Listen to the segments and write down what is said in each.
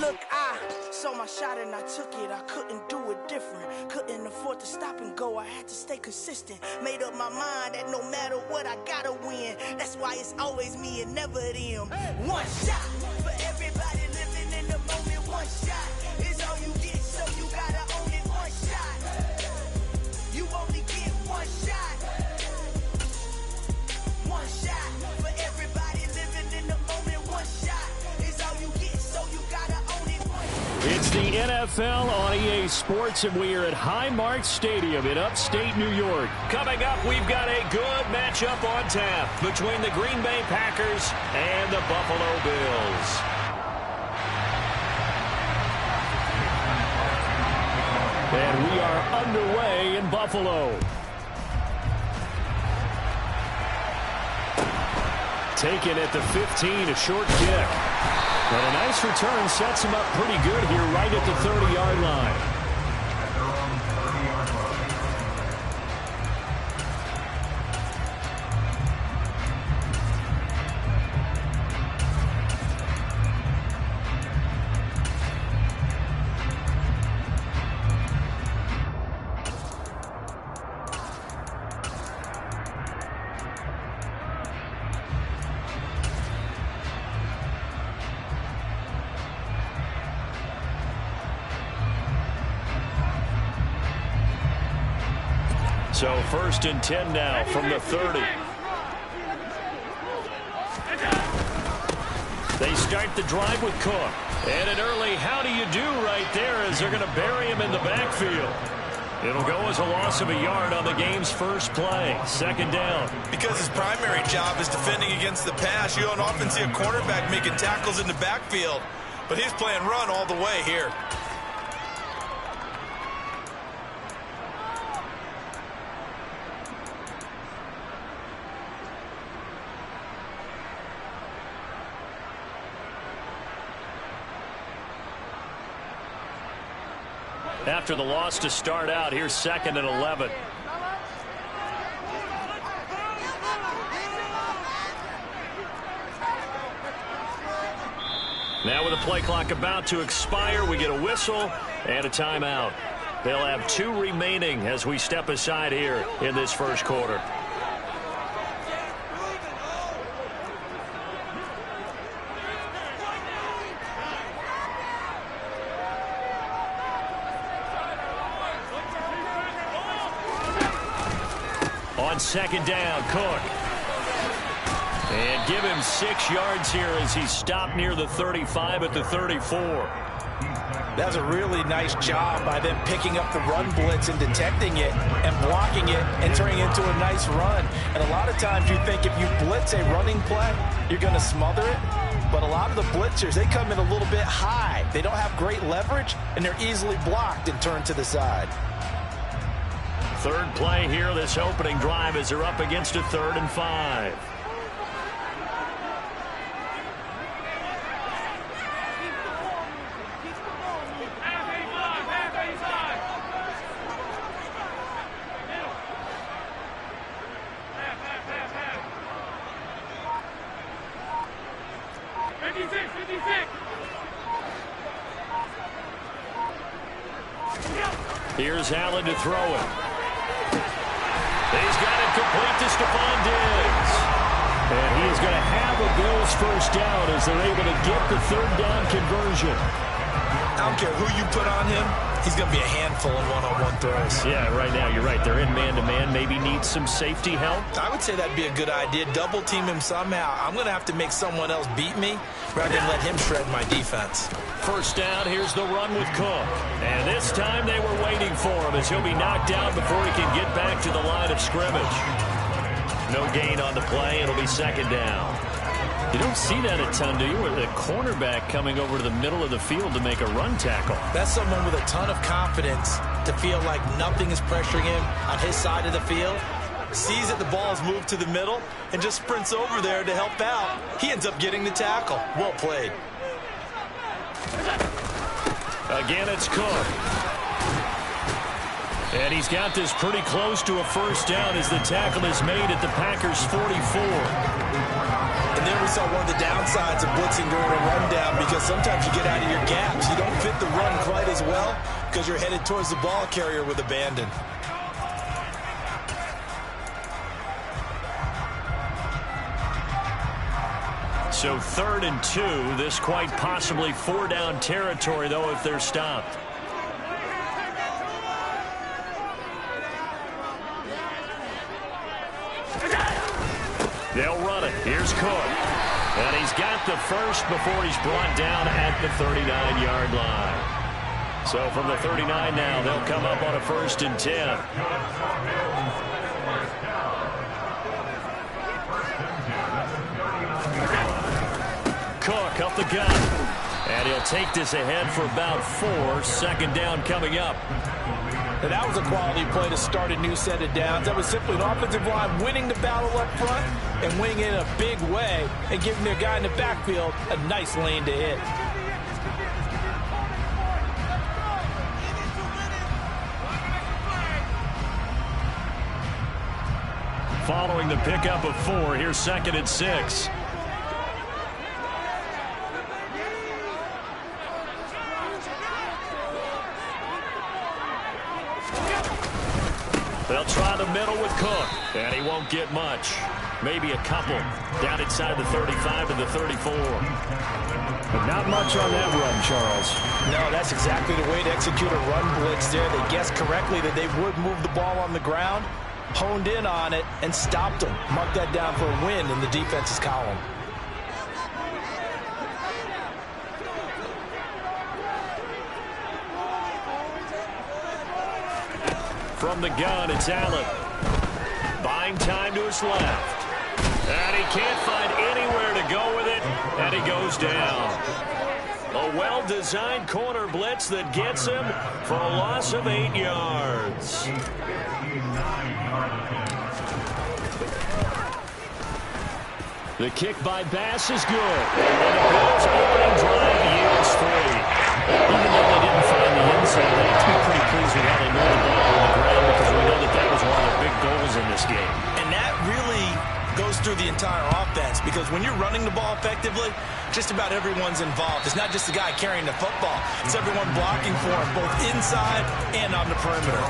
Look, I saw my shot and I took it. I couldn't do it different. Couldn't afford to stop and go. I had to stay consistent. Made up my mind that no matter what, I gotta win. That's why it's always me and never them. One shot for everybody living in the moment. One shot is all you get, so you gotta own it. One shot. You only get one shot. One shot for everybody living in the moment. One shot is all you get, so you gotta own it. It's the NFL on EA Sports, and we are at Highmark Stadium in upstate New York. Coming up, we've got a good matchup on tap between the Green Bay Packers and the Buffalo Bills. And we are underway in Buffalo. Taken at the 15, a short kick. But a nice return sets him up pretty good here right at the 30-yard line. So 1st and 10 now from the 30. They start the drive with Cook. And an early how do you do right there as they're going to bury him in the backfield. It'll go as a loss of a yard on the game's first play. 2nd down. Because his primary job is defending against the pass, you don't often see a cornerback making tackles in the backfield. But he's playing run all the way here. After the loss to start out, here's 2nd and 11. Now with the play clock about to expire, we get a whistle and a timeout. They'll have 2 remaining as we step aside here in this first quarter. On 2nd down, Cook. And give him 6 yards here as he's stopped near the 35 at the 34. That was a really nice job by them picking up the run blitz and detecting it and blocking it and turning it into a nice run. And a lot of times you think if you blitz a running play, you're going to smother it. But a lot of the blitzers, they come in a little bit high. They don't have great leverage, and they're easily blocked and turned to the side. 3rd play here, this opening drive, as they're up against a 3rd and 5. Here's Allen to throw it. He's got it complete to Stephon Diggs. And he is going to have a Bills first down as they're able to get the 3rd down conversion. I don't care who you put on him, he's going to be a handful in one-on-one throws. Yeah, right now, you're right. They're in man-to-man. Maybe need some safety help. I would say that'd be a good idea. Double team him somehow. I'm going to have to make someone else beat me rather than let him shred my defense. First down, here's the run with Cook. And this time they were waiting for him as he'll be knocked down before he can get back to the line of scrimmage. No gain on the play. It'll be 2nd down. You don't see that a ton, do you? With a cornerback coming over to the middle of the field to make a run tackle. That's someone with a ton of confidence to feel like nothing is pressuring him on his side of the field. Sees that the ball has moved to the middle and just sprints over there to help out. He ends up getting the tackle. Well played. Again, it's Cook. And he's got this pretty close to a first down as the tackle is made at the Packers' 44. And there always saw one of the downsides of blitzing during a rundown because sometimes you get out of your gaps. You don't fit the run quite as well because you're headed towards the ball carrier with abandon. So 3rd and 2. This quite possibly 4-down territory, though, if they're stopped. They'll run it. Here's Cook. And he's got the first before he's brought down at the 39-yard line. So from the 39 now, they'll come up on a 1st and 10. Cook up the gun. And he'll take this ahead for about 4. 2nd down coming up. And that was a quality play to start a new set of downs. That was simply an offensive line winning the battle up front and winning it in a big way and giving their guy in the backfield a nice lane to hit. Following the pickup of 4, here's 2nd and 6. They'll try the middle with Cook, and he won't get much. Maybe a couple down inside the 35 to the 34. But not much on that run, Charles. No, that's exactly the way to execute a run blitz there. They guessed correctly that they would move the ball on the ground, honed in on it, and stopped them. Mark that down for a win in the defense's column. From the gun, it's Allen. Buying time to his left. And he can't find anywhere to go with it, and he goes down. A well-designed corner blitz that gets him for a loss of 8 yards. The kick by Bass is good. And the Bills' opening drive yields 3. Even though they didn't find the inside, they have to be pretty pleased with how they moved the ball on the ground because we know that that was one of their big goals in this game. And that really goes through the entire offense because when you're running the ball effectively, just about everyone's involved. It's not just the guy carrying the football. It's everyone blocking for him, both inside and on the perimeter.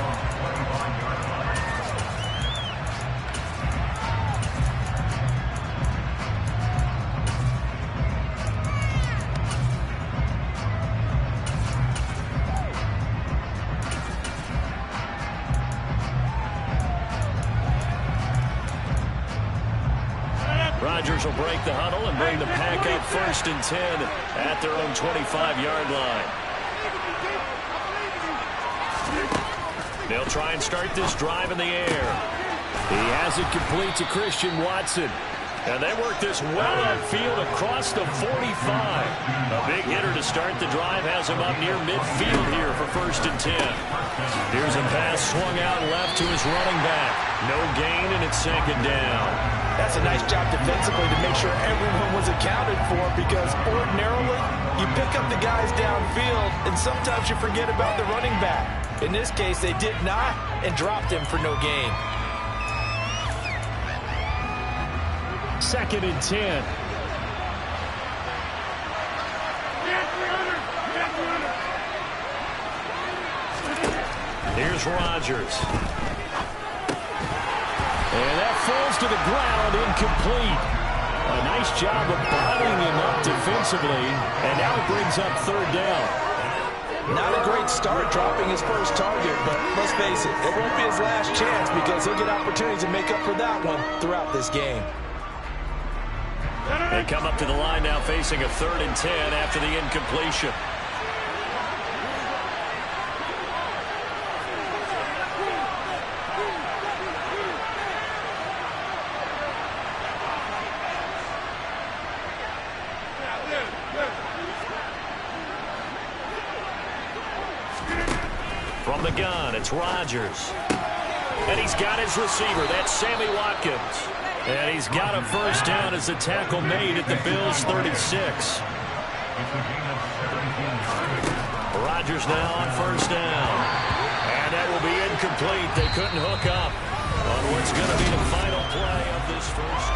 Rodgers will break the huddle and bring the pack up 1st and 10 at their own 25-yard line. They'll try and start this drive in the air. He has it complete to Christian Watson. And they work this well upfield across the 45. A big hitter to start the drive has him up near midfield here for 1st and 10. Here's a pass swung out left to his running back. No gain, and it's 2nd down. That's a nice job defensively to make sure everyone was accounted for because ordinarily you pick up the guys downfield and sometimes you forget about the running back. In this case, they did not and dropped him for no gain. 2nd and 10. Here's Rodgers. And that falls to the ground, incomplete. A nice job of bottling him up defensively, and now it brings up 3rd down. Not a great start dropping his first target, but let's face it, it won't be his last chance because he'll get opportunities to make up for that one throughout this game. They come up to the line now facing a 3rd and 10 after the incompletion. From the gun, it's Rodgers. And he's got his receiver. That's Sammy Watkins. And he's got a 1st down as the tackle made at the Bills' 36. Rodgers now on 1st down. And that will be incomplete. They couldn't hook up on what's going to be the final play of this first.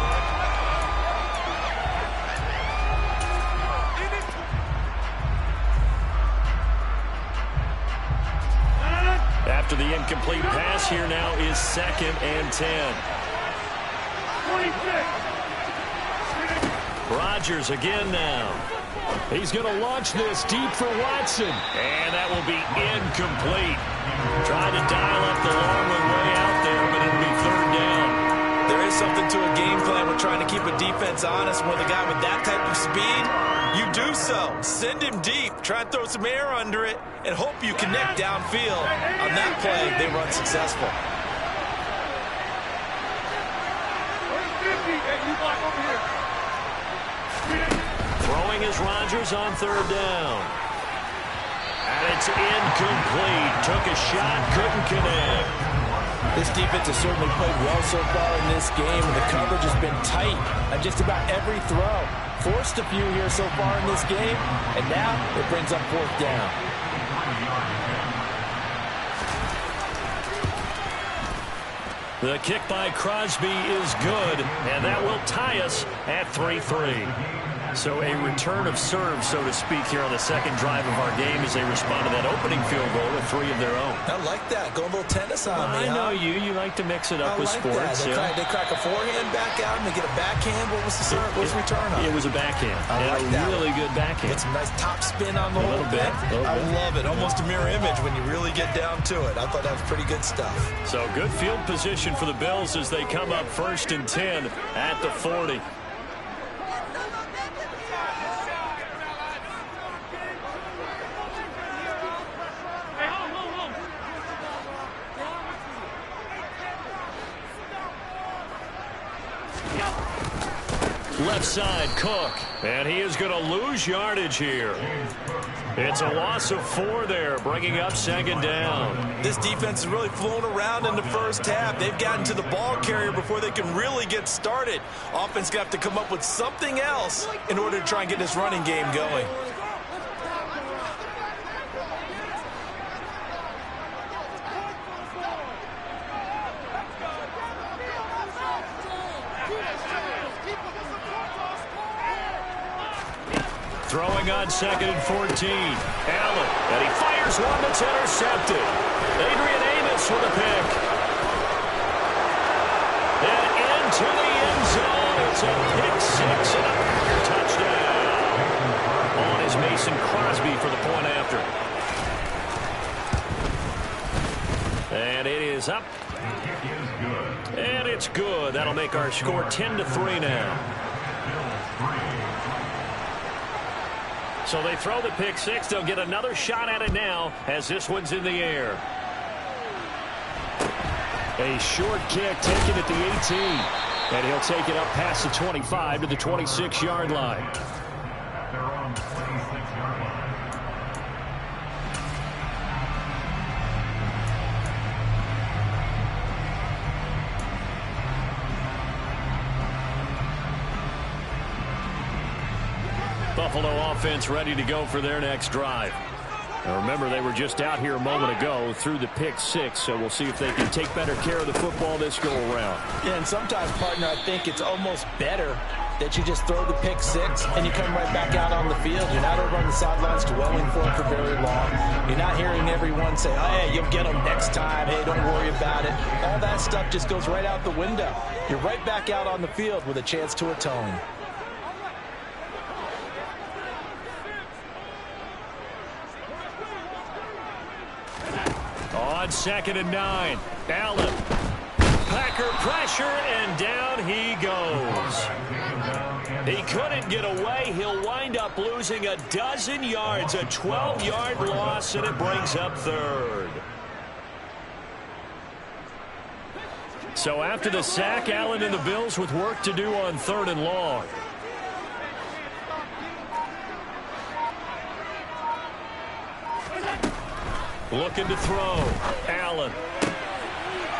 after the incomplete pass. Here now is 2nd and 10. Rodgers again now. He's going to launch this deep for Watson. And that will be incomplete. Trying to dial up the long way out there, but it'll be 3rd down. There is something to a game plan with trying to keep a defense honest. With a guy with that type of speed, you do so. Send him deep. Try and throw some air under it and hope you connect downfield. On that play, they run successful. Throwing is Rodgers on 3rd down. And it's incomplete. Took a shot, couldn't connect. This defense has certainly played well so far in this game, and the coverage has been tight on just about every throw. Forced a few here so far in this game, and now it brings up 4th down. The kick by Crosby is good, and that will tie us at 3-3. So a return of serve, so to speak, here on the 2nd drive of our game as they respond to that opening field goal with 3 of their own. I like that. Go a little tennis on me, I know you. You like to mix it up with sports. They crack a forehand back out and they get a backhand. What was the serve? What was the return on? It was a backhand. I like that. Really good backhand. Get some nice top spin on the whole thing. I love it. Almost a mirror image when you really get down to it. I thought that was pretty good stuff. So good field position for the Bills as they come up 1st and 10 at the 40. Left side, Cook. And he is going to lose yardage here. It's a loss of 4 there, bringing up 2nd down. This defense has really flown around in the first half. They've gotten to the ball carrier before they can really get started. Offense going to have to come up with something else in order to try and get this running game going. Throwing on 2nd and 14. Allen, and he fires one that's intercepted. Adrian Amos with a pick. And into the end zone. It's a pick 6 and a Packer touchdown. On is Mason Crosby for the point after. And it is up. And it's good. That'll make our score 10-3 now. So they throw the pick 6. They'll get another shot at it now as this one's in the air. A short kick taken at the 18. And he'll take it up past the 25 to the 26-yard line. Buffalo offense ready to go for their next drive. Now remember, they were just out here a moment ago through the pick 6, so we'll see if they can take better care of the football this go-around. Yeah, and sometimes, partner, I think it's almost better that you just throw the pick 6 and you come right back out on the field. You're not over on the sidelines dwelling for it for very long. You're not hearing everyone say, oh, hey, you'll get them next time. Hey, don't worry about it. All that stuff just goes right out the window. You're right back out on the field with a chance to atone. On 2nd and 9, Allen. Packer pressure, and down he goes. He couldn't get away. He'll wind up losing a dozen yards, a 12-yard loss, and it brings up 3rd. So after the sack, Allen and the Bills with work to do on 3rd and long. Looking to throw. Allen.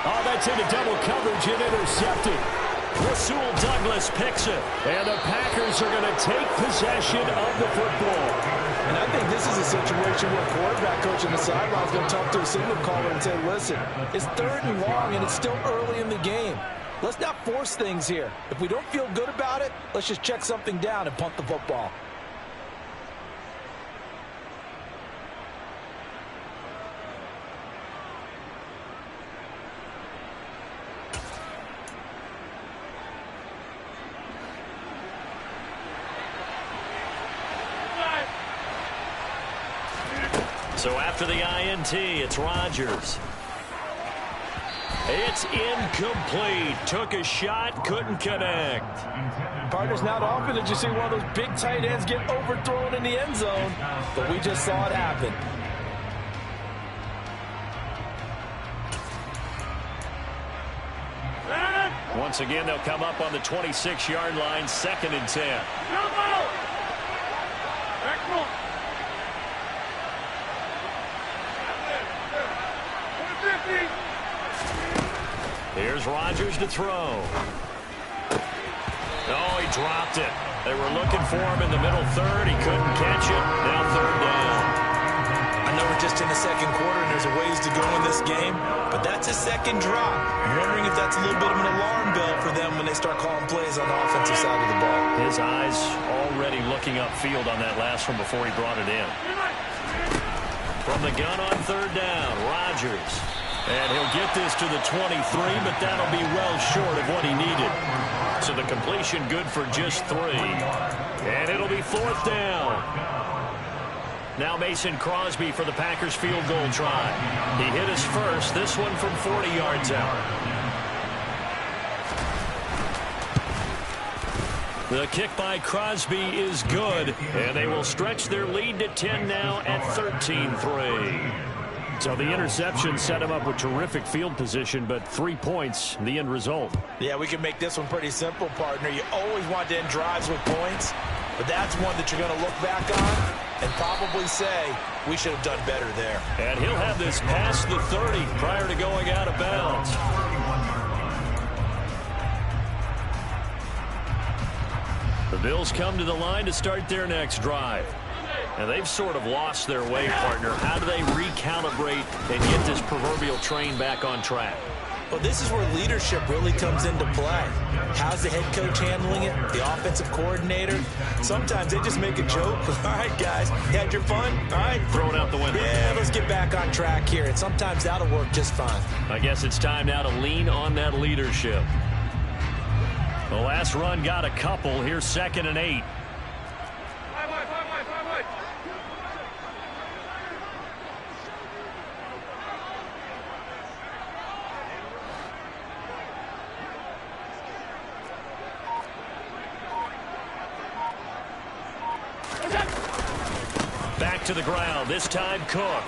Oh, that's into double coverage and intercepted. Rasul Douglas picks it. And the Packers are going to take possession of the football. And I think this is a situation where quarterback coach on the sideline is going to talk to a signal caller and say, listen, it's 3rd and long and it's still early in the game. Let's not force things here. If we don't feel good about it, let's just check something down and punt the football. So after the INT, it's Rodgers. It's incomplete. Took a shot, couldn't connect. Partners, not often did you see one of those big tight ends get overthrown in the end zone, but we just saw it happen. Once again, they'll come up on the 26-yard line, 2nd and 10. Here's Rodgers to throw. Oh, he dropped it. They were looking for him in the middle third. He couldn't catch it. Now 3rd down. I know we're just in the second quarter and there's a ways to go in this game, but that's a second drop. I'm wondering if that's a little bit of an alarm bell for them when they start calling plays on the offensive side of the ball. His eyes already looking upfield on that last one before he brought it in. From the gun on 3rd down, Rodgers. And he'll get this to the 23, but that'll be well short of what he needed. So the completion good for just 3. And it'll be 4th down. Now Mason Crosby for the Packers field goal try. He hit his first, this one from 40 yards out. The kick by Crosby is good, and they will stretch their lead to 10 now at 13-3. So the interception set him up with terrific field position, but 3 points, the end result. Yeah, we can make this one pretty simple, partner. You always want to end drives with points, but that's one that you're going to look back on and probably say, we should have done better there. And he'll have this past the 30 prior to going out of bounds. The Bills come to the line to start their next drive. And they've sort of lost their way, partner. How do they recalibrate and get this proverbial train back on track? Well, this is where leadership really comes into play. How's the head coach handling it? The offensive coordinator? Sometimes they just make a joke. All right, guys, you had your fun? All right. Throw it out the window. Yeah, let's get back on track here. And sometimes that'll work just fine. I guess it's time now to lean on that leadership. The last run got a couple. Here's 2nd and 8. Back to the ground, this time Cook.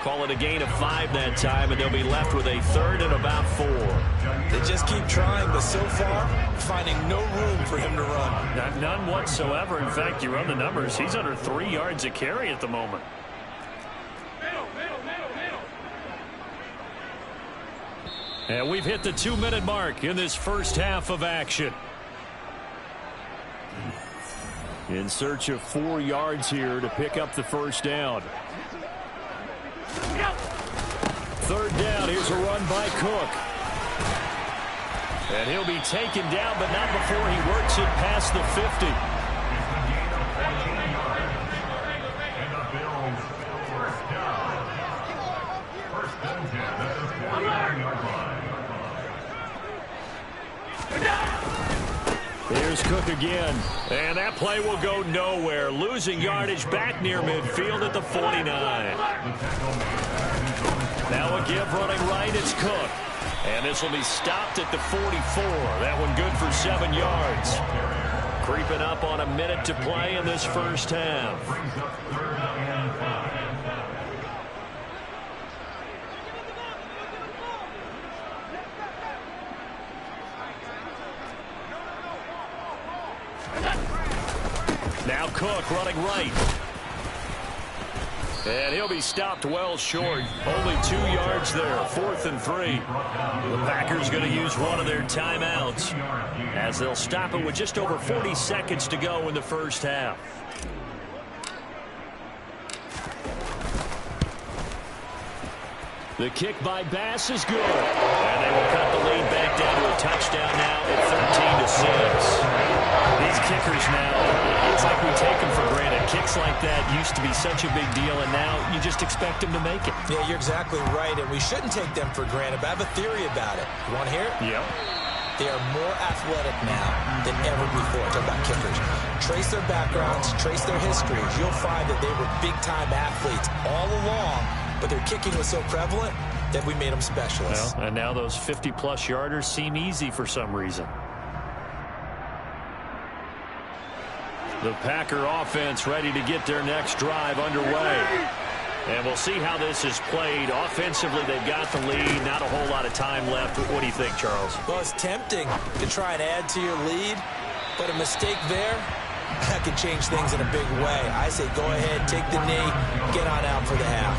Call it a gain of 5 that time, and they'll be left with a 3rd and about 4. They just keep trying, but so far, finding no room for him to run. None whatsoever. In fact, you run the numbers. He's under 3 yards a carry at the moment. And we've hit the 2-minute mark in this first half of action. In search of 4 yards here to pick up the first down. 3rd down. Here's a run by Cook. And he'll be taken down, but not before he works it past the 50. Here's Cook again. And that play will go nowhere. Losing yardage back near midfield at the 49. Now a give running right. It's Cook. And this will be stopped at the 44. That one good for 7 yards. Creeping up on a minute to play in this first half. Now Cook running right. And he'll be stopped well short. Only 2 yards there. 4th and 3. The Packers going to use one of their timeouts as they'll stop it with just over 40 seconds to go in the first half. The kick by Bass is good. And they will cut the lead back down to a touchdown now at 13-6. These kickers now, it's like we take them for granted. Kicks like that used to be such a big deal, and now you just expect them to make it. Yeah, you're exactly right, and we shouldn't take them for granted, but I have a theory about it. You want to hear it? Yep. They are more athletic now than ever before. Talk about kickers. Trace their backgrounds, trace their histories. You'll find that they were big-time athletes all along, but their kicking was so prevalent that we made them specialists. Well, and now those 50-plus yarders seem easy for some reason. The Packer offense ready to get their next drive underway. And we'll see how this is played. Offensively, they've got the lead. Not a whole lot of time left. What do you think, Charles? Well, it's tempting to try and add to your lead, but a mistake there, that can change things in a big way. I say go ahead, take the knee, get on out for the half.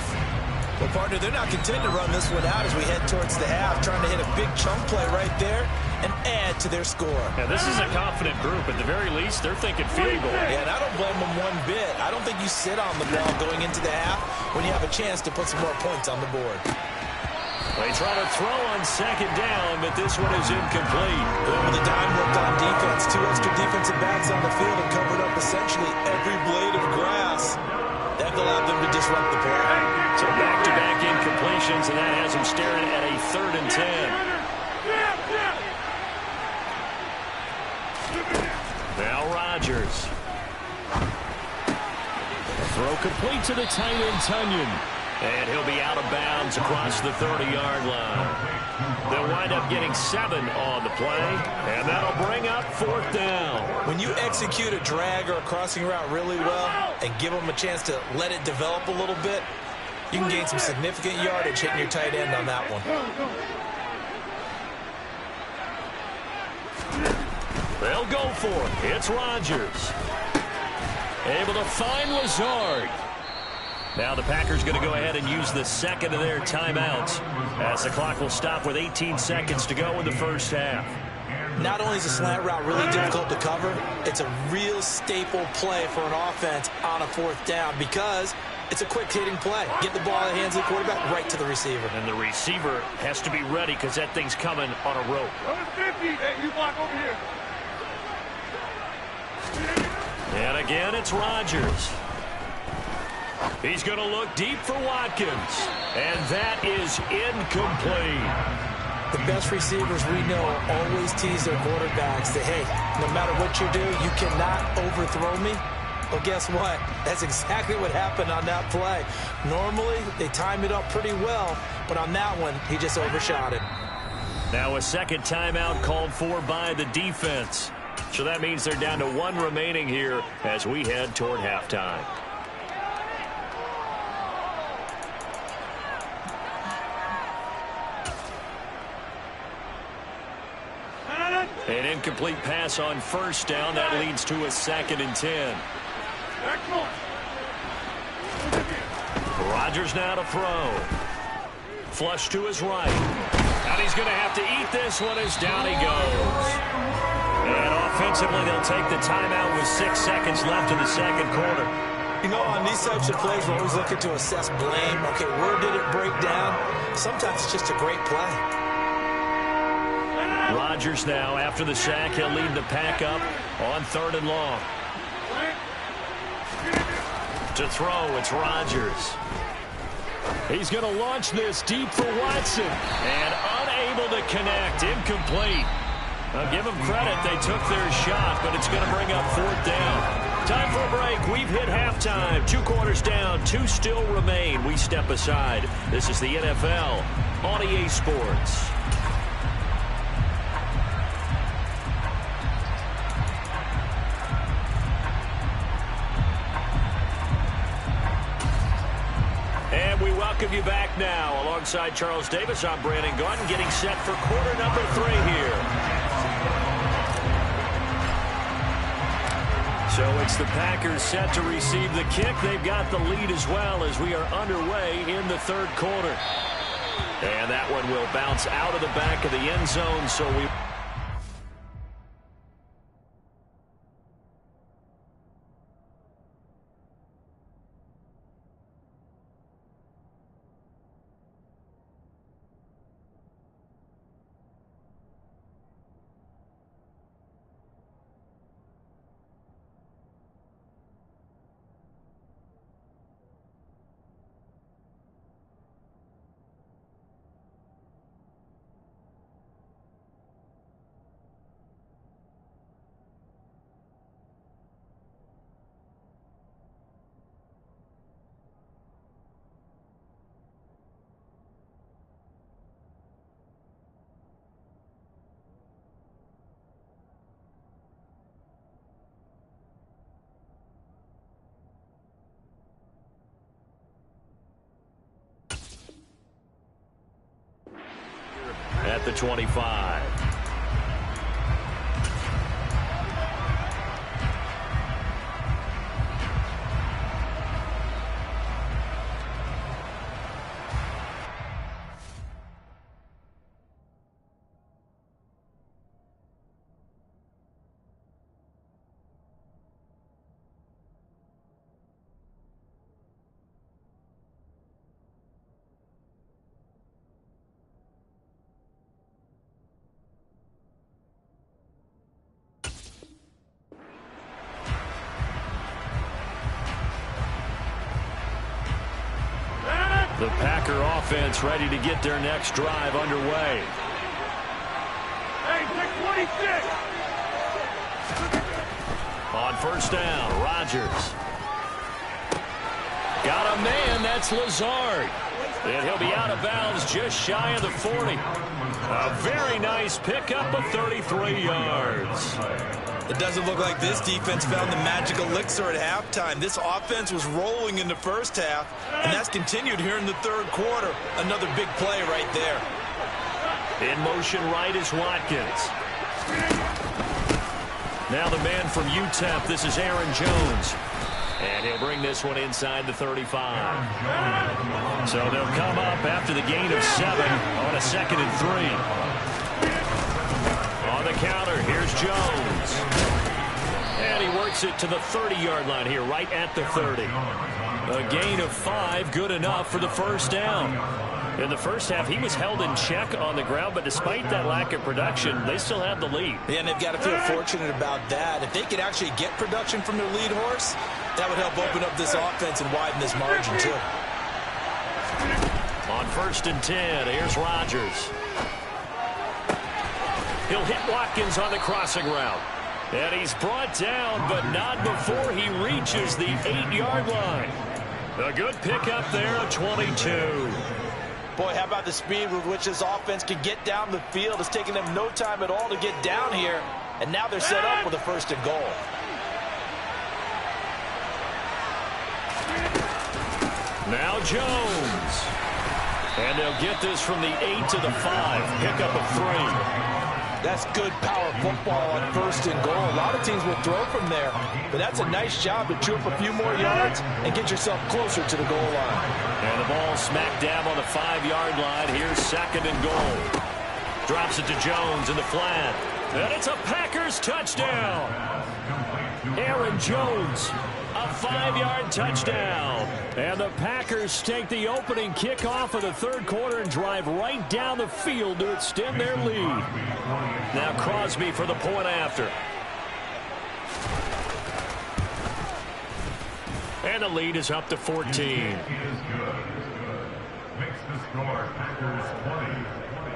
Well, partner, they're not content to run this one out as we head towards the half, trying to hit a big chunk play right there and add to their score. Yeah, this is a confident group. At the very least, they're thinking field goal. Yeah, and I don't blame them one bit. I don't think you sit on the ball going into the half when you have a chance to put some more points on the board. They try to throw on second down, but this one is incomplete. Well, with the dime looked on defense, 2 extra defensive backs on the field and covered up essentially every blade of grass. That allowed them to disrupt the play. So back-to-back incompletions, and that has them staring at a 3rd and 10. Now Rodgers. Throw complete to the tight end, Tunyon. And he'll be out of bounds across the 30-yard line. They'll wind up getting 7 on the play, and that'll bring up 4th down. When you execute a drag or a crossing route really well and give them a chance to let it develop a little bit, you can gain some significant yardage hitting your tight end on that one. They'll go for it. It's Rodgers. Able to find Lazard. Now the Packers going to go ahead and use the second of their timeouts as the clock will stop with 18 seconds to go in the first half. Not only is a slant route really difficult to cover, it's a real staple play for an offense on a 4th down because it's a quick-hitting play. Get the ball in the hands of the quarterback right to the receiver. And the receiver has to be ready because that thing's coming on a rope. Hey, you block over here. And again, it's Rodgers. He's going to look deep for Watkins. And that is incomplete. The best receivers we know always tease their quarterbacks that, hey, no matter what you do, you cannot overthrow me. Well, guess what? That's exactly what happened on that play. Normally, they time it up pretty well, but on that one, he just overshot it. Now a second timeout called for by the defense. So that means they're down to 1 remaining here as we head toward halftime. An incomplete pass on first down. That leads to a 2nd and 10. Rodgers now to throw. Flush to his right. And he's going to have to eat this one as down he goes. And offensively, they'll take the timeout with 6 seconds left in the second quarter. You know, on these types of plays, we're always looking to assess blame. Okay, where did it break down? Sometimes it's just a great play. Rodgers now, after the sack, he'll lead the pack up on 3rd and long. To throw, it's Rodgers. He's going to launch this deep for Watson. And unable to connect, incomplete. I'll give them credit, they took their shot, but it's going to bring up 4th down. Time for a break. We've hit halftime. 2 quarters down, 2 still remain. We step aside. This is the NFL on EA Sports. And we welcome you back now. Alongside Charles Davis, I'm Brandon Gaudin, getting set for quarter number 3 here. So it's the Packers set to receive the kick. They've got the lead as well as we are underway in the 3rd quarter. And that one will bounce out of the back of the end zone. So we... at the 25. The Packer offense ready to get their next drive underway. Hey, take 26. On first down, Rodgers. Got a man, that's Lazard. And he'll be out of bounds just shy of the 40. A very nice pickup of 33 yards. It doesn't look like this defense found the magic elixir at halftime. This offense was rolling in the first half, and that's continued here in the third quarter. Another big play right there. In motion right is Watkins. Now the man from UTEP, this is Aaron Jones. And he'll bring this one inside the 35. So they'll come up after the gain of 7 on a 2nd and 3. On the counter, here's Jones. And he works it to the 30-yard line here, right at the 30. A gain of 5, good enough for the first down. In the first half, he was held in check on the ground, but despite that lack of production, they still have the lead. Yeah, and they've got to feel fortunate about that. If they could actually get production from their lead horse, that would help open up this offense and widen this margin, too. On first and 10, here's Rodgers. He'll hit Watkins on the crossing route. And he's brought down, but not before he reaches the 8-yard line. A good pickup there of 22. Boy, how about the speed with which this offense can get down the field? It's taken them no time at all to get down here. And now they're set up with a 1st and goal. Now Jones. And they'll get this from the 8 to the 5. Pickup of 3. That's good power football on 1st and goal. A lot of teams will throw from there, but that's a nice job to chew up a few more yards and get yourself closer to the goal line. And the ball smack dab on the 5-yard line. Here's 2nd and goal. Drops it to Jones in the flat. And it's a Packers touchdown. Aaron Jones, a 5-yard touchdown. And the Packers take the opening kickoff of the third quarter and drive right down the field to extend their lead. Now Crosby for the point after. And the lead is up to 14. Makes the score Packers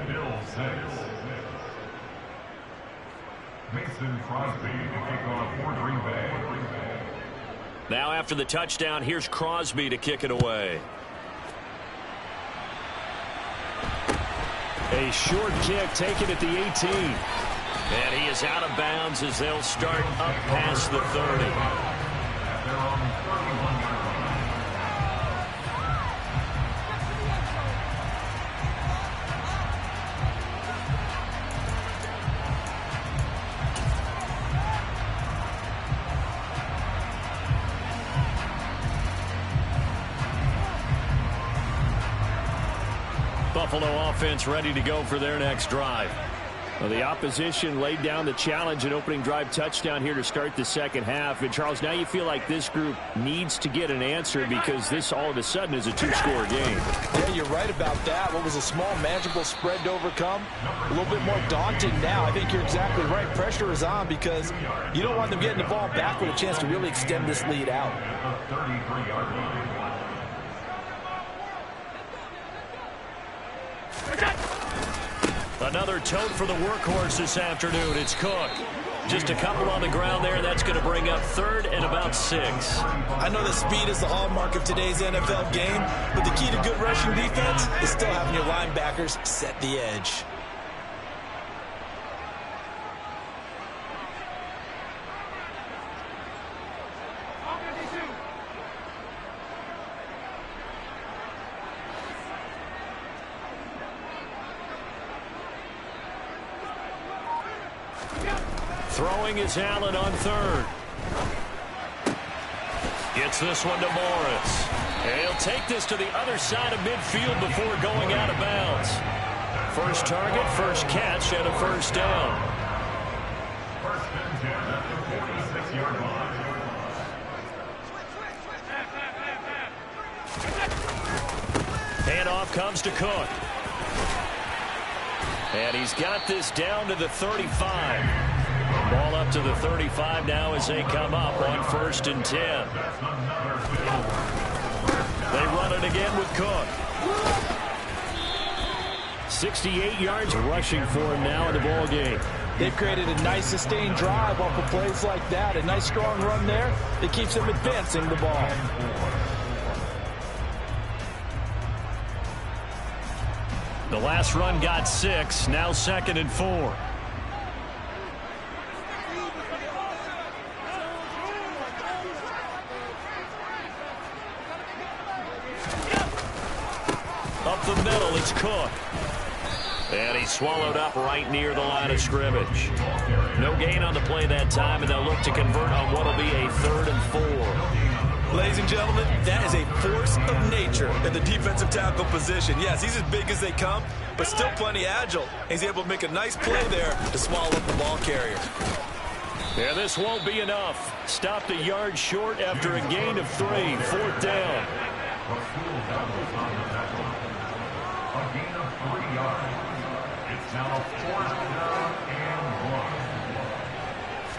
20, Bills 6. Mason Crosby to kick off for Green Bay. Now after the touchdown, here's Crosby to kick it away. A short kick taken at the 18. And he is out of bounds as they'll start up past the 30. They're on 31-yard line. Buffalo offense ready to go for their next drive. Well, the opposition laid down the challenge and opening drive touchdown here to start the second half. And, Charles, now you feel like this group needs to get an answer because this all of a sudden is a 2-score game. Yeah, you're right about that. What was a small, manageable spread to overcome? A little bit more daunting now. I think you're exactly right. Pressure is on because you don't want them getting the ball back with a chance to really extend this lead out. At the 33-yard line. Another tote for the workhorse this afternoon. It's Cook. Just a couple on the ground there. That's going to bring up 3rd and about 6. I know that speed is the hallmark of today's NFL game, but the key to good rushing defense is still having your linebackers set the edge. Throwing is Allen on third. Gets this one to Morris. And he'll take this to the other side of midfield before going out of bounds. First target, first catch, and a first down. First and 10 at the 46-yard line. Handoff comes to Cook. And he's got this down to the 35. Ball up to the 35 now as they come up on first and 10. They run it again with Cook. 68 yards rushing for him now in the ball game. They've created a nice sustained drive off of plays like that. A nice strong run there that keeps them advancing the ball. The last run got 6, now 2nd and 4. Up the middle, it's Cook. And he's swallowed up right near the line of scrimmage. No gain on the play that time, and they'll look to convert on what will be a 3rd and 4. Ladies and gentlemen, that is a force of nature in the defensive tackle position. Yes, he's as big as they come, but still plenty agile. He's able to make a nice play there to swallow up the ball carrier. Yeah, this won't be enough. Stopped a yard short after a gain of 3. 4th down. A gain of 3 yards. It's now 4th down and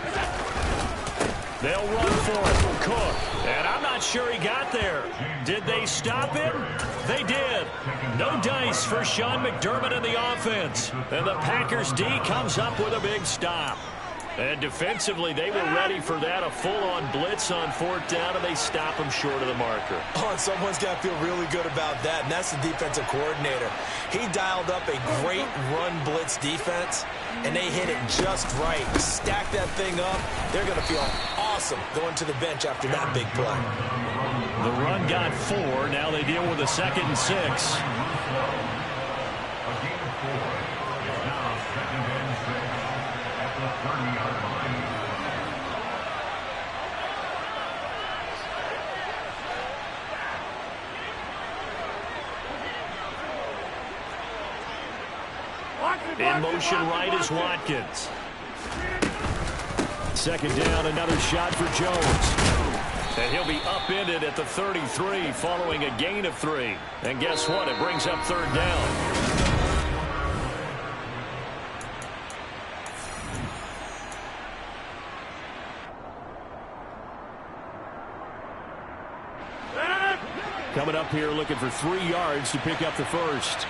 1. They'll run for it. Cook. And I'm not sure he got there. Did they stop him? They did. No dice for Sean McDermott in the offense. And the Packers D comes up with a big stop. And defensively, they were ready for that. A full-on blitz on 4th down, and they stop him short of the marker. Oh, and someone's got to feel really good about that, and that's the defensive coordinator. He dialed up a great run blitz defense, and they hit it just right. Stack that thing up. They're going to feel awesome going to the bench after that big play. The run got 4. Now they deal with a 2nd and 6. A gain of 4. It's now 2nd and 6 at the 30-yard line. In motion right is Watkins. 2nd down, another shot for Jones. And he'll be upended at the 33 following a gain of 3. And guess what? It brings up 3rd down. Coming up here looking for 3 yards to pick up the first.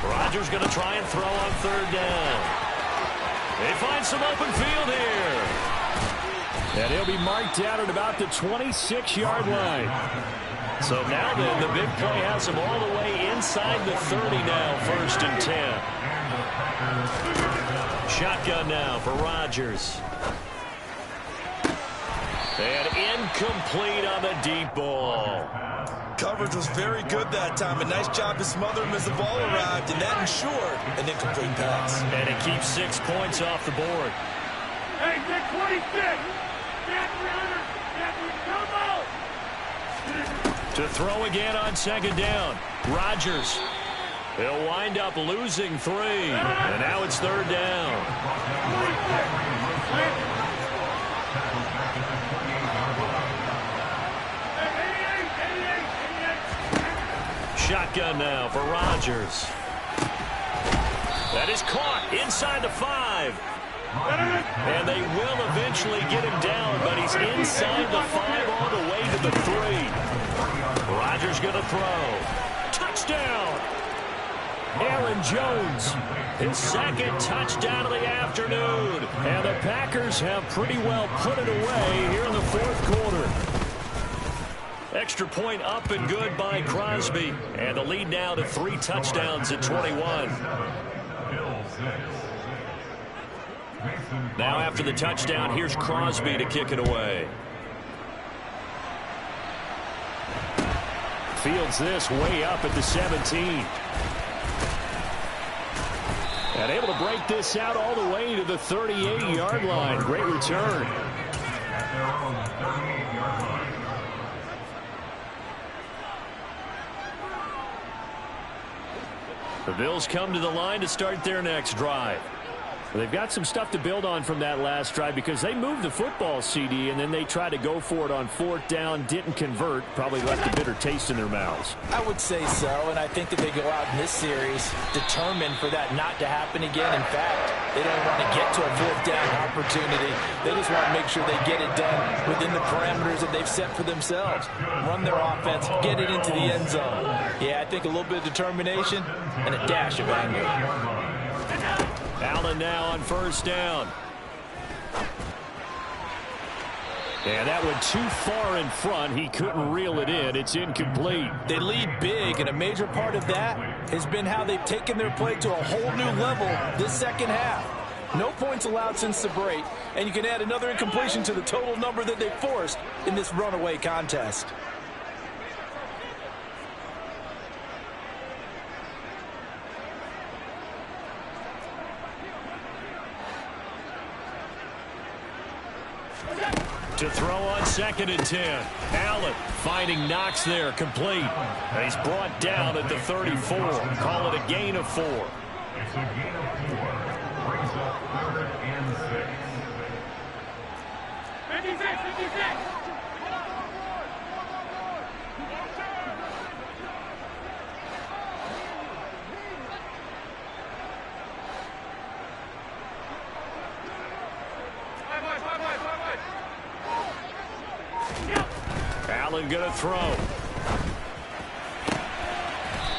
Rodgers going to try and throw on 3rd down. They find some open field here. And he'll be marked down at about the 26-yard line. So now then, the big play has him all the way inside the 30 now, 1st and 10. Shotgun now for Rodgers. And incomplete on the deep ball. Coverage was very good that time. A nice job to smother him as the ball arrived, and that ensured an incomplete pass. And it keeps 6 points off the board. Hey, get 26! To throw again on 2nd down. Rodgers. He'll wind up losing 3. And now it's 3rd down. Shotgun now for Rodgers. That is caught inside the 5. And they will eventually get him down, but he's inside the 5 all the way to the 3. Rodgers going to throw. Touchdown! Aaron Jones, his 2nd touchdown of the afternoon. And the Packers have pretty well put it away here in the 4th quarter. Extra point up and good by Crosby. And the lead now to 3 touchdowns at 21. Now after the touchdown, here's Crosby to kick it away. Fields this way up at the 17. And able to break this out all the way to the 38-yard line. Great return. At their own 38-yard line. The Bills come to the line to start their next drive. They've got some stuff to build on from that last drive because they moved the football, CD, and then they tried to go for it on 4th down, didn't convert, probably left a bitter taste in their mouths. I would say so, and I think that they go out in this series determined for that not to happen again. In fact, they don't want to get to a 4th down opportunity. They just want to make sure they get it done within the parameters that they've set for themselves. Run their offense, get it into the end zone. Yeah, I think a little bit of determination and a dash of anger. Allen now on 1st down. And that went too far in front. He couldn't reel it in. It's incomplete. They lead big, and a major part of that has been how they've taken their play to a whole new level this second half. No points allowed since the break, and you can add another incompletion to the total number that they forced in this runaway contest. To throw on 2nd and 10. Allen finding Knox there, complete. And he's brought down at the 34. Call it a gain of 4. It's a gain of 4. Brings up 3rd and 6. 56, 56. Allen going to throw.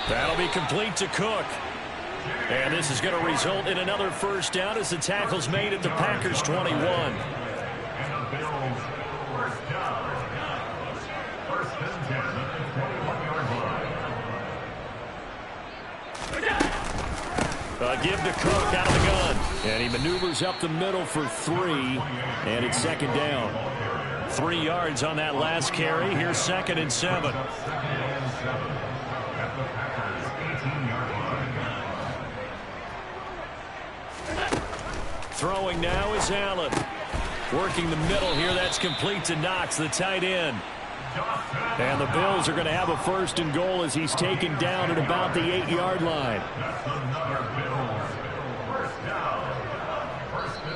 That'll be complete to Cook. And this is going to result in another 1st down as the tackle's made at the Packers' 21. And the Bills 1st down. 1st and 10 at the 21-yard line. Give to Cook out of the gun. And he maneuvers up the middle for 3. And it's 2nd down. 3 yards on that last carry. Here's 2nd and 7. At the Packers' 18-yard line. Throwing now is Allen. Working the middle here. That's complete to Knox, the tight end. And the Bills are going to have a 1st and goal as he's taken down at about the 8-yard line.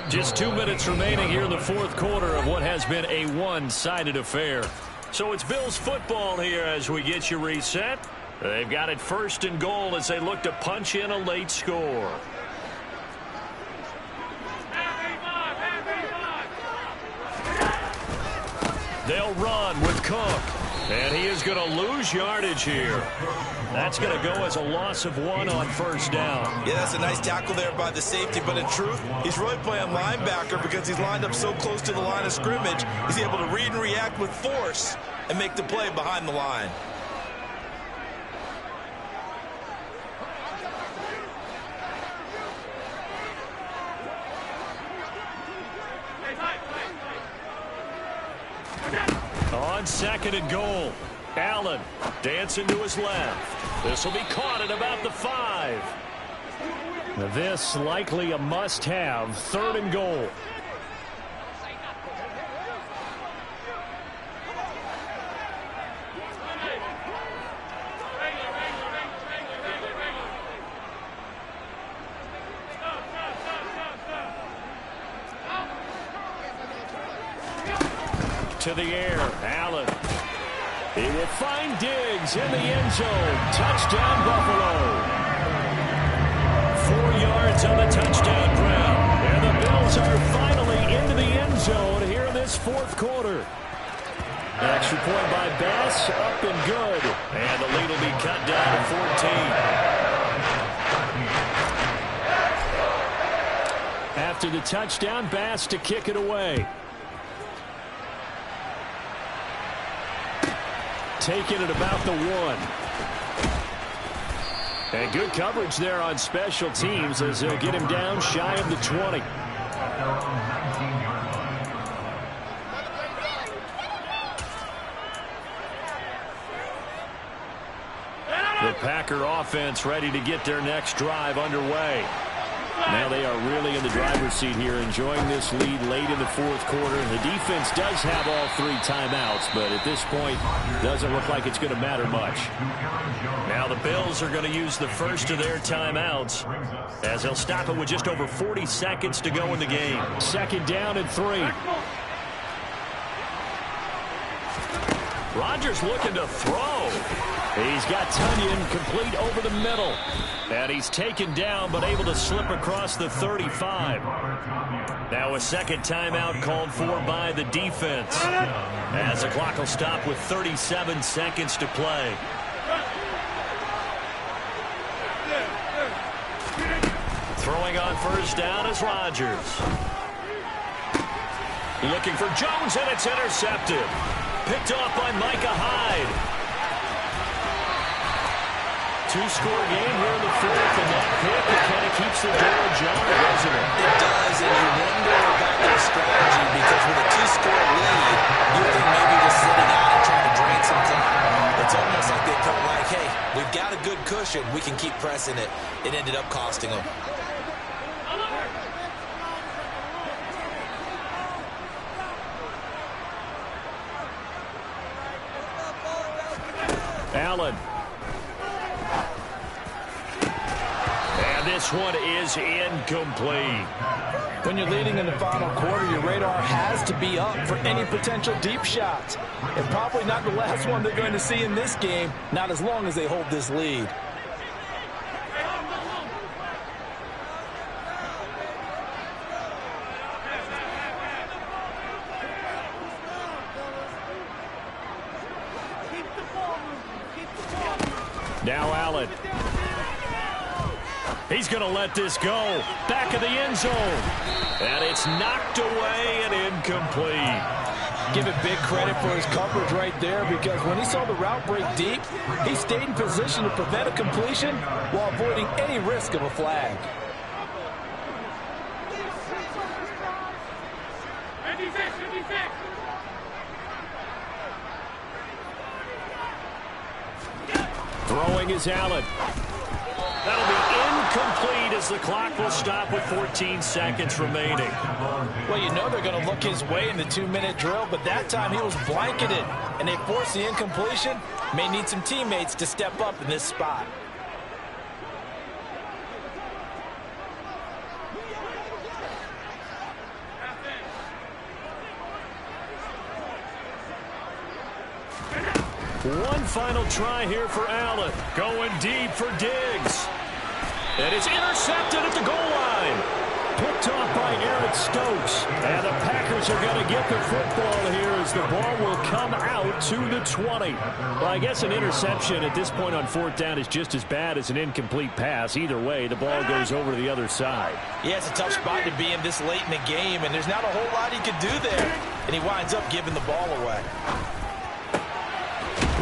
Just 2 minutes remaining here in the 4th quarter of what has been a one-sided affair. So it's Bills football here as we get you reset. They've got it 1st and goal as they look to punch in a late score. They'll run with Cook. And he is going to lose yardage here. That's going to go as a loss of 1 on 1st down. Yeah, that's a nice tackle there by the safety, but in truth, he's really playing linebacker because he's lined up so close to the line of scrimmage. He's able to read and react with force and make the play behind the line. On 2nd and goal, Allen dancing to his left. This will be caught at about the 5. This likely a must-have 3rd and goal. To the air, Allen. He will find Diggs in the end zone. Touchdown, Buffalo. 4 yards on the touchdown ground. And the Bills are finally into the end zone here in this 4th quarter. Extra point by Bass, up and good. And the lead will be cut down to 14. After the touchdown, Bass to kick it away. Taken at about the 1. And good coverage there on special teams as they'll get him down shy of the 20. The Packer offense ready to get their next drive underway. Now they are really in the driver's seat here, enjoying this lead late in the fourth quarter. The defense does have all 3 timeouts, but at this point, doesn't look like it's going to matter much. Now the Bills are going to use the first of their timeouts as they'll stop it with just over 40 seconds to go in the game. 2nd down and 3. Rodgers looking to throw. He's got Tonyan complete over the middle. And he's taken down but able to slip across the 35. Now a 2nd timeout called for by the defense as the clock will stop with 37 seconds to play. Throwing on first down is Rodgers. Looking for Jones, and it's intercepted. Picked off by Micah Hyde. 2-score game here in the fourth, and that pick, it kind of keeps the door ajar, doesn't it? It does, and you wonder about their strategy, because with a 2-score lead, you think maybe just sitting out and trying to drain some time. It's almost like they felt like, hey, we've got a good cushion, we can keep pressing it. It ended up costing them. Allen. And this one is incomplete. When you're leading in the final quarter, your radar has to be up for any potential deep shots. And probably not the last one they're going to see in this game, not as long as they hold this lead. Now Allen. He's going to let this go. Back of the end zone. And it's knocked away and incomplete. Give it big credit for his coverage right there, because when he saw the route break deep, he stayed in position to prevent a completion while avoiding any risk of a flag. Throwing is Allen. That'll be incomplete as the clock will stop with 14 seconds remaining. Well, you know they're going to look his way in the 2-minute drill, but that time he was blanketed, and they forced the incompletion. May need some teammates to step up in this spot. One final try here for Allen. Going deep for Diggs. And it's intercepted at the goal line. Picked off by Eric Stokes. And the Packers are going to get the football here as the ball will come out to the 20. Well, I guess an interception at this point on 4th down is just as bad as an incomplete pass. Either way, the ball goes over to the other side. Yeah, it's a tough spot to be in this late in the game, and there's not a whole lot he could do there. And he winds up giving the ball away.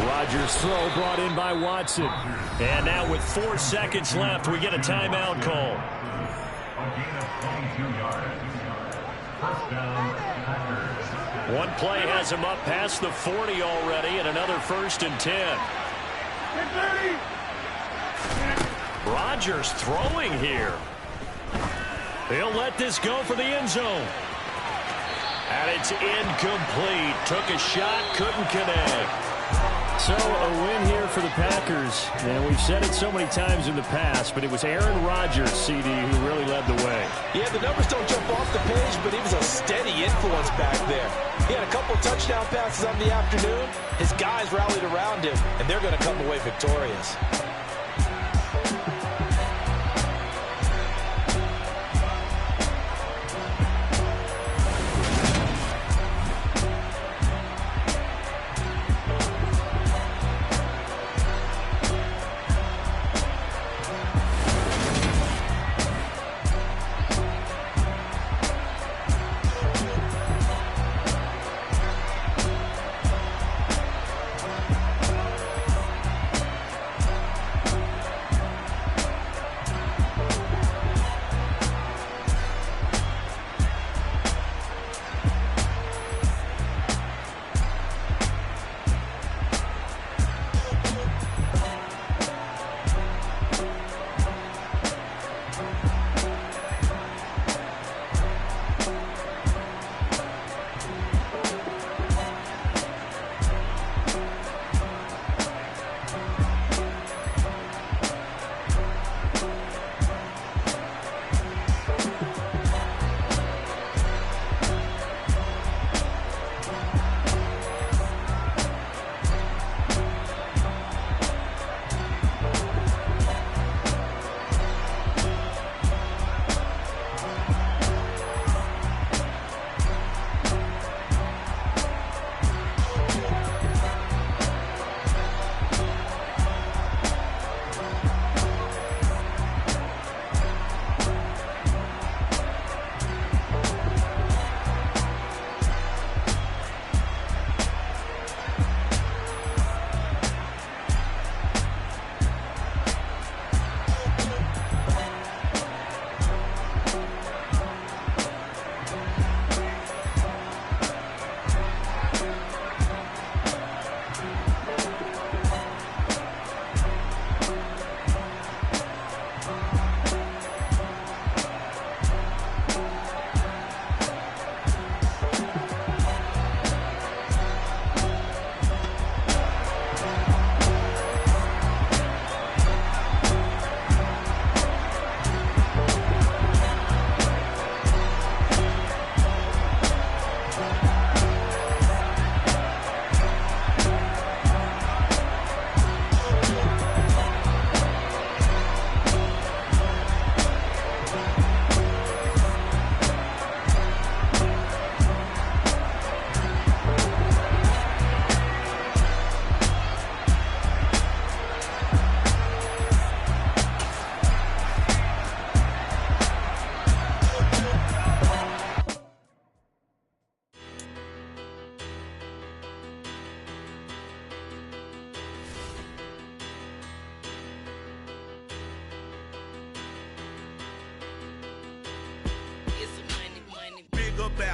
Rodgers' throw brought in by Watson. And now with 4 seconds left, we get a timeout call. One play has him up past the 40 already, and another 1st and 10. Rodgers throwing here. He'll let this go for the end zone. And it's incomplete. Took a shot, couldn't connect. So a win here for the Packers, and we've said it so many times in the past, but it was Aaron Rodgers, CD, who really led the way. Yeah, the numbers don't jump off the page, but he was a steady influence back there. He had a couple touchdown passes on the afternoon. His guys rallied around him, and they're going to come away victorious.